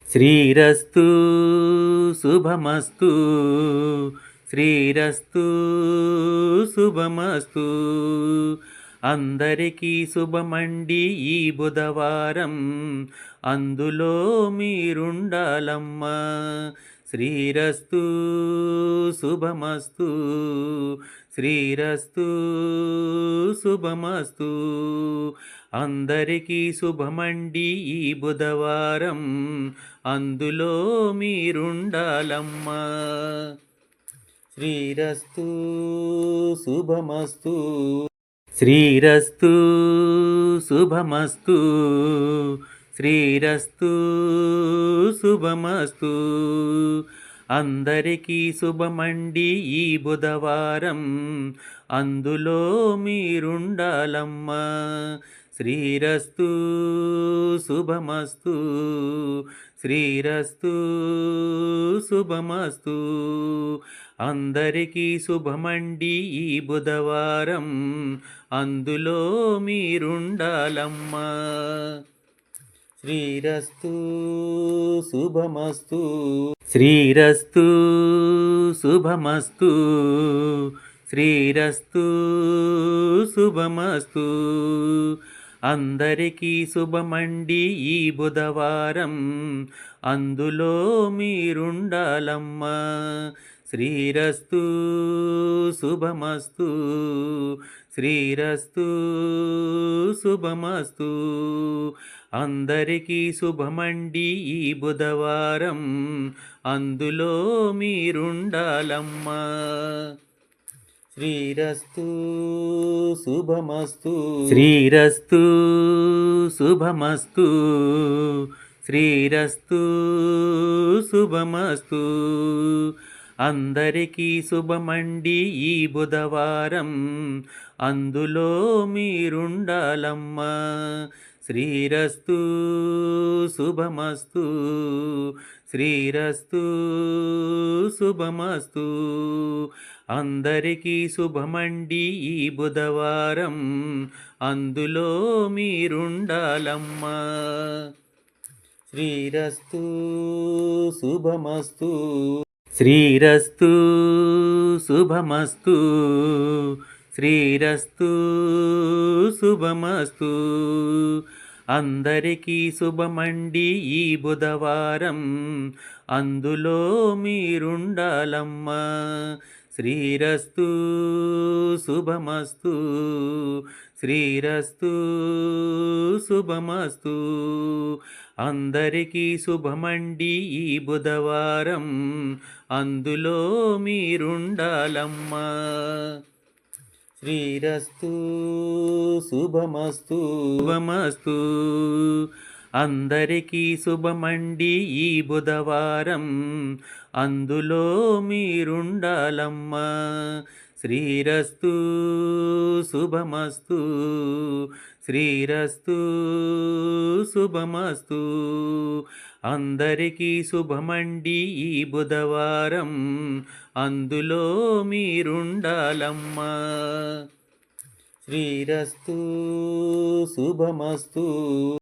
శ్రీరస్తు శుభమస్తు శ్రీరస్తు శుభమస్తు అందరికీ శుభమండి ఈ బుధవారం అందులో మీరుండాలమ్మా శ్రీరస్తు శుభమస్తు శ్రీరస్తు శుభమస్తు అందరికీ శుభమండి ఈ బుధవారం అందులో మీరుండాలమ్మా శ్రీరస్తు శుభమస్తు శ్రీరస్తు శుభమస్తు శ్రీరస్తు శుభమస్తు అందరికీ శుభమండి ఈ బుధవారం అందులో మీరుండాలమ్మా శ్రీరస్తు శుభమస్తు శ్రీరస్తు శుభమస్తు అందరికీ శుభమండి ఈ బుధవారం అందులో మీరుండాలమ్మా శ్రీరస్తు శుభమస్తు శ్రీరస్తు శుభమస్తు శ్రీరస్తు శుభమస్తు అందరికీ శుభమండి ఈ బుధవారం అందులో మీరుండాలమ్మా శ్రీరస్తు శుభమస్తు శ్రీరస్తు శుభమస్తు అందరికీ శుభమండి ఈ బుధవారం అందులో మీరుండాలమ్మా శ్రీరస్తు శుభమస్తు శ్రీరస్తు శుభమస్తు శ్రీరస్తు శుభమస్తు అందరికీ శుభమండి ఈ బుధవారం అందులో మీరుండాలమ్మా శ్రీరస్తు శుభమస్తు శ్రీరస్తు శుభమస్తు అందరికీ శుభమండి ఈ బుధవారం అందులో మీరుండాలమ్మా శ్రీరస్తు శుభమస్తు శ్రీరస్తు శుభమస్తు శ్రీరస్తు శుభమస్తు అందరికీ శుభమండి ఈ బుధవారం అందులో మీరుండాలమ్మా శ్రీరస్తు శుభమస్తు శ్రీరస్తు శుభమస్తు అందరికీ శుభమండి ఈ బుధవారం అందులో మీరుండాలమ్మా శ్రీరస్తు శుభమస్తు శుభమస్తు అందరికీ శుభమండి ఈ బుధవారం అందులో మీరుండాలమ్మా శ్రీరస్తు శుభమస్తు శ్రీరస్తు శుభమస్తు అందరికీ శుభమండి ఈ బుధవారం అందులో మీరుండాలమ్మా శ్రీరస్తు శుభమస్తు